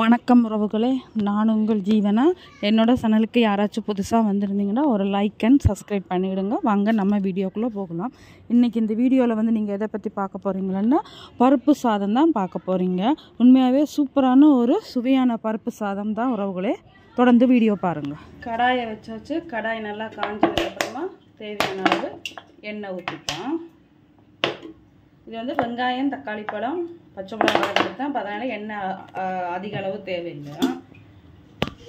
வணக்கம் உறவுகளே, நான் உங்கள் ஜீவனா. என்னோடய சேனலுக்கு யாராச்சும் புதுசாக வந்திருந்தீங்கன்னா ஒரு லைக் அண்ட் சப்ஸ்கிரைப் பண்ணிவிடுங்க. வாங்க நம்ம வீடியோக்குள்ளே போகலாம். இன்றைக்கி இந்த வீடியோவில் நீங்கள் எதை பற்றி பார்க்க போகிறீங்களன்னா பருப்பு சாதம் தான் பார்க்க போகிறீங்க. உண்மையாகவே சூப்பரான ஒரு சுவையான பருப்பு சாதம் தான் உறவுகளே. தொடர்ந்து வீடியோ பாருங்கள். கடாயை வச்சாச்சு. கடாய் நல்லா காஞ்சதுக்கப்புறமா தேவையான அளவு எண்ணெய் ஊற்றிப்போம். இது வந்து வெங்காயம், தக்காளி பழம், பச்சை மிளகாய் வதக்கிட்டு தான், அதனால் எண்ணெய் அதிக அளவு தேவையில்லை.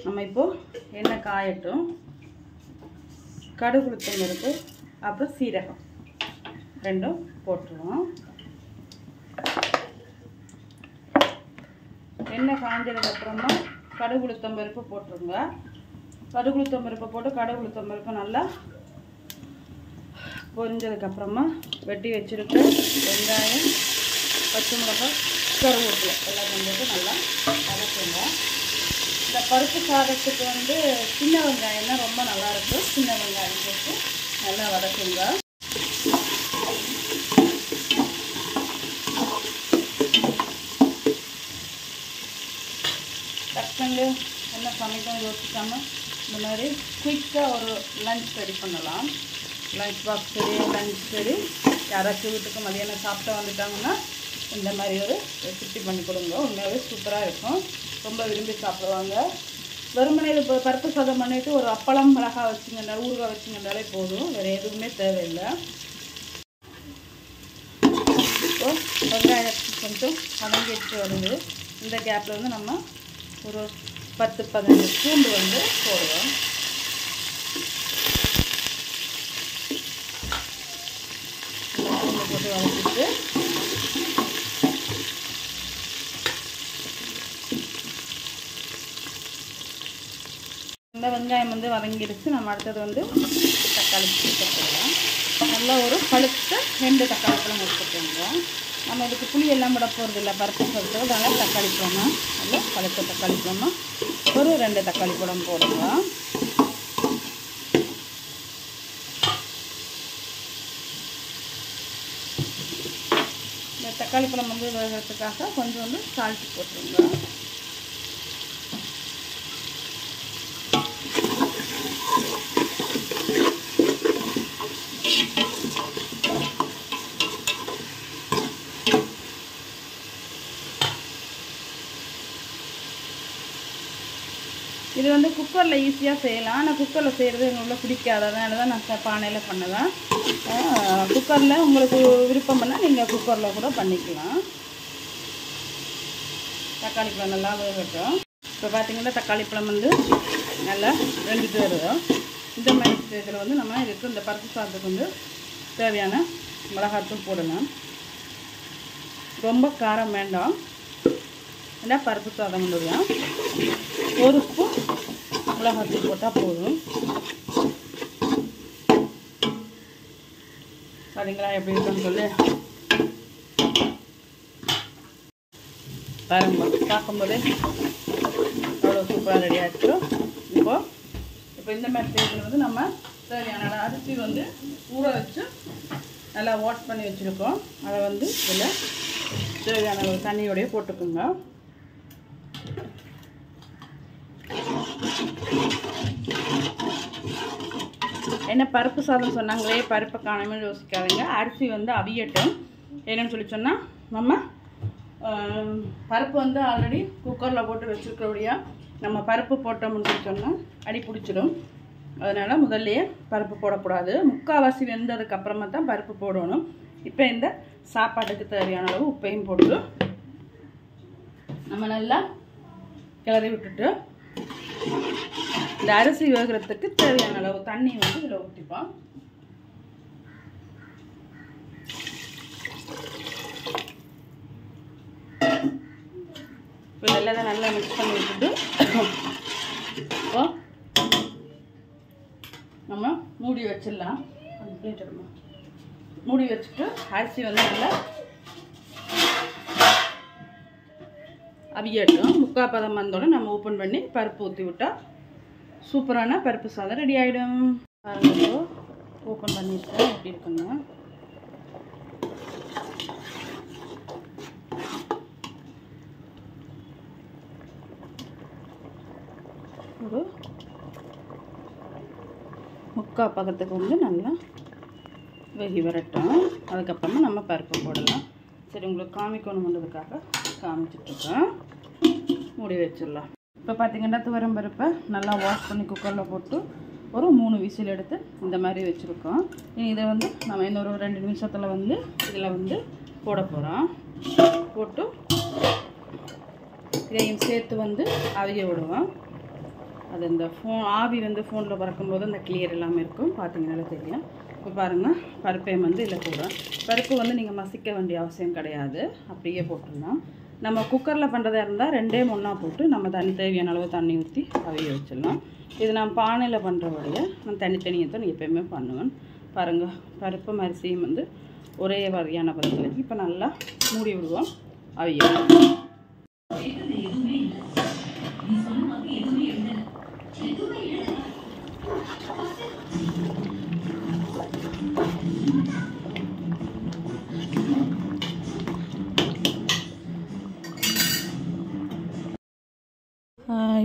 நம்ம இப்போது எண்ணெய் காயட்டும். கடுகு, உளுத்தம் பருப்பு, அப்புறம் சீரகம் ரெண்டும் போட்டுருவோம். எண்ணெய் காஞ்சதுக்கப்புறமா கடுகு, உளுத்தம் பருப்பு போட்டுருங்க. கடுகு, உளுத்தம் பருப்பை போட்டு கடுகு, உளுத்தம் பருப்பு நல்லா பொரிஞ்சதுக்கப்புறமா வெட்டி வச்சுருக்க வெங்காயம், பச்சை மிளகாய், கருவேப்பிலை எல்லாத்தையும் போட்டு நல்லா வதக்குங்க. இந்த பருப்பு சாதத்துக்கு வந்து சின்ன வெங்காயம் தான் ரொம்ப நல்லாயிருக்கும். சின்ன வெங்காயம் போட்டு நல்லா வதக்குங்க. டக்குன்னு என்ன சமைக்கும் யோசிக்காமல் இந்த மாதிரி குயிக்காக ஒரு லஞ்ச் ரெடி பண்ணலாம். லஞ்ச் பாக்ஸ் சரி, லஞ்ச் சரி, யாராச்சும் வீட்டுக்கு மதியானம் சாப்பிட்டா வந்துட்டாங்கன்னா இந்த மாதிரி ஒரு ரெசிபி பண்ணி கொடுங்க. உண்மையாகவே சூப்பராக இருக்கும். ரொம்ப விரும்பி சாப்பிடுவாங்க. வெறுமனே இது பருப்பு சாதம் பண்ணிவிட்டு ஒரு அப்பளம், மிளகாய் வச்சுங்கன்னாலும் ஊறுகாய் வச்சுங்கன்னாலே போதும். வேறு எதுவுமே தேவையில்லை. இப்போ வெங்காயம் கொஞ்சம் வதங்கிட்டு வருது. இந்த கேப்பில் வந்து நம்ம ஒரு 10-15 பூண்டு வந்து போடுவோம். போட்டு வதக்கிட்டு இந்த வெங்காயம் வந்து வதங்கிடுச்சு. நம்ம அடுத்தது வந்து தக்காளி போட்டுக்கலாம். நல்லா ஒரு பழுத்த 2 தக்காளி பழம் எடுத்துக்கோங்க. நம்ம இதுக்கு புளி எல்லாம் விட போகிறது இல்லை, பருப்பு சொல்லிட்டு. அதனால் தக்காளி பழமாக நல்லா பழுத்த தக்காளி பழமாக ஒரு 2 தக்காளி பழம் போடுங்க. இந்த தக்காளி பழம் வந்து வேகிறதுக்காக கொஞ்சம் வந்து சால்ட் போட்டுருங்க. இது வந்து குக்கரில் ஈஸியாக செய்யலாம். ஆனால் குக்கரில் செய்கிறது எங்களுக்கு பிடிக்காது. அதனால தான் நான் பானையில் பண்ணுவேன். குக்கரில் உங்களுக்கு விருப்பம் பண்ணால் நீங்கள் குக்கரில் கூட பண்ணிக்கலாம். தக்காளி பழம் நல்லா வேகட்டும். இப்போ பார்த்திங்கன்னா தக்காளி பழம் வந்து நல்லா வெந்துட்டு வருது. இந்த மாதிரி ஸ்டேஜில் வந்து நம்ம இதுக்கு இந்த பருப்பு சாதத்துக்கு வந்து தேவையான மிளகாத்தூள் போடணும். ரொம்ப காரம் வேண்டாம். ஏன்னா பருப்பு சாதம் முடியும். 1 ஸ்பூன் மிளகாத்தூள் போட்டால் போதும். சரிங்களா, எப்படி இருக்குன்னு சொல்லி பாருங்க. பார்க்கும்போதே அவ்வளோ சூப்பராக ரெடி ஆகிடுச்சு. இப்போ இந்த மாதிரி ஸ்டேஜில் வந்து நம்ம தேவையான அரிசி வந்து ஊற வச்சு நல்லா வாஷ் பண்ணி வச்சுருக்கோம். அதை வந்து இதில் தேவையான ஒரு தண்ணியோடையே போட்டுக்கோங்க. என்ன பருப்பு சாதம் சொன்னாங்களே, பருப்பை காணாமல் யோசிக்காதீங்க. அரிசி வந்து அவியட்டும். என்னன்னு சொல்லி சொன்னால் நம்ம பருப்பு வந்து ஆல்ரெடி குக்கரில் போட்டு வச்சுருக்கிறபடியா நம்ம பருப்பு போட்டோம்னு சொல்லி சொன்னால் அடி பிடிச்சிடும். அதனால் முதல்லையே பருப்பு போடக்கூடாது. முக்கால்வாசி வெந்ததுக்கப்புறமா தான் பருப்பு போடணும். இப்போ இந்த சாப்பாட்டுக்கு தேவையான அளவு உப்பையும் போட்டு நம்ம நல்லா கிளறி விட்டுட்டு இந்த அரிசி வேகிறதுக்கு தேவையான அளவு தண்ணி வந்து இதில் ஊற்றிப்போம். இப்போ இதெல்லாம் நல்லா மிக்ஸ் பண்ணி விட்டுட்டு இப்போ நம்ம மூடி வச்சிடலாம். மூடி வச்சுட்டு அரிசி வந்து நல்லா அவியட்டும். முக்கால் பதம் வந்தோடனே நம்ம ஓப்பன் பண்ணி பருப்பு ஊற்றி விட்டால் சூப்பரான பருப்பு சாதம் ரெடி ஆகிடும். ஓப்பன் பண்ணிவிட்டேன். எப்படி இருக்குங்க ஒரு முக்கால் பக்கத்துக்கு வந்து நல்லா வெகி வரட்டும். அதுக்கப்புறமா நம்ம பருப்பு போடலாம். சரி, உங்களுக்கு காமிக்கணுன்றதுக்காக காமிச்சிட்ருக்கேன். மூடி வச்சிடலாம். இப்போ பார்த்திங்கன்னா துவரம் பருப்பை நல்லா வாஷ் பண்ணி குக்கரில் போட்டு ஒரு 3 விசில் எடுத்து இந்த மாதிரி வச்சுருக்கோம். இதை வந்து நம்ம இன்னொரு 2 நிமிஷத்தில் வந்து இதில் வந்து போட போகிறோம். போட்டு இதையும் சேர்த்து வந்து அவிய விடுவோம். அது இந்த ஆவி வந்து ஃபோனில் பறக்கும்போது அந்த கிளியர் எல்லாமே இருக்கும், பார்த்தீங்கன்னாலே தெரியும். இப்போ பாருங்கள், பருப்பையும் வந்து இதில் போடுறோம். பருப்பு வந்து நீங்கள் மசிக்க வேண்டிய அவசியம் கிடையாது, அப்படியே போட்டுடலாம். நம்ம குக்கரில் பண்ணுறதா இருந்தால் 2 ஒன்றா போட்டு நம்ம தேவையான அளவு தண்ணி ஊற்றி அவிய வச்சிடலாம். இது நான் பானையில் பண்ணுறவரைய நான் தனித்தனியாக தான் எப்போயுமே பண்ணுவேன். பாருங்கள், பருப்பு அரிசியும் வந்து ஒரே வகையான பருப்பில். இப்போ நல்லா மூடி விடுவோம், அவிய.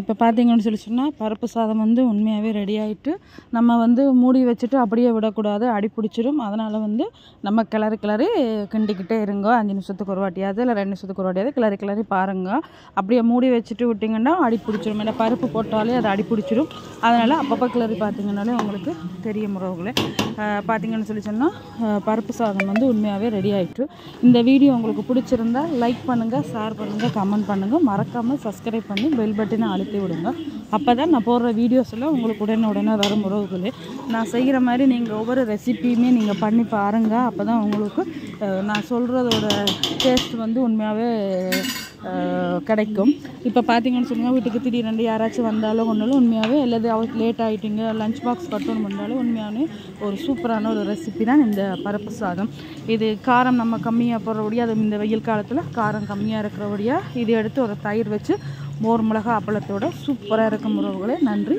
இப்போ பார்த்தீங்கன்னு சொல்லி சொன்னால் பருப்பு சாதம் வந்து உண்மையாகவே ரெடி ஆகிட்டு, நம்ம வந்து மூடி வச்சுட்டு அப்படியே விடக்கூடாது, அடி பிடிச்சிடும். அதனால் வந்து நம்ம கிளறி கிண்டிக்கிட்டே இருங்க. 5 நிமிஷத்துக்கு ஒரு வாட்டியாவது இல்லை 2 நிமிஷத்துக்கு ஒரு வாட்டியாவது கிளறி பாருங்கள். அப்படியே மூடி வச்சுட்டு விட்டிங்கன்னா அடி பிடிச்சிடும். ஏன்னா பருப்பு போட்டாலே அது அடி பிடிச்சிடும். அதனால் அப்பப்போ கிளறி பார்த்தீங்கன்னாலே உங்களுக்கு தெரிய முறவுகளே. பார்த்தீங்கன்னு சொல்லி சொன்னால் பருப்பு சாதம் வந்து உண்மையாகவே ரெடி ஆகிட்டு. இந்த வீடியோ உங்களுக்கு பிடிச்சிருந்தா லைக் பண்ணுங்கள், ஷேர் பண்ணுங்கள், கமெண்ட் பண்ணுங்கள். மறக்காமல் சப்ஸ்கிரைப் பண்ணி பெல் பட்டனை அழுத்தி விடுங்க. அப்போ தான் நான் போடுற வீடியோஸில் உங்களுக்கு உடனே வரும் உறவுகளே. நான் செய்கிற மாதிரி நீங்கள் ஒவ்வொரு ரெசிப்பியுமே நீங்கள் பண்ணி பாருங்கள். அப்போ தான் உங்களுக்கு நான் சொல்கிறதோட டேஸ்ட் வந்து உண்மையாகவே கிடைக்கும். இப்போ பார்த்தீங்கன்னு சொன்னால் வீட்டுக்கு திடீரெண்டு யாராச்சும் வந்தாலும் ஒன்றாலும் உண்மையாகவே அல்லது அவருக்கு லேட் ஆகிட்டிங்க, லஞ்ச் பாக்ஸ் கட்டணும் பண்ணாலும் உண்மையானே ஒரு சூப்பரான ஒரு ரெசிபி தான் இந்த பருப்பு சாதம். இது காரம் நம்ம கம்மியாக போடுறபடியாக, அது இந்த வெயில் காலத்தில் காரம் கம்மியாக இருக்கிறபடியாக இது எடுத்து ஒரு தயிர் வச்சு மோர் மிளகா அப்பளத்தோட சூப்பராக இருக்கும் உறவுகளே. நன்றி.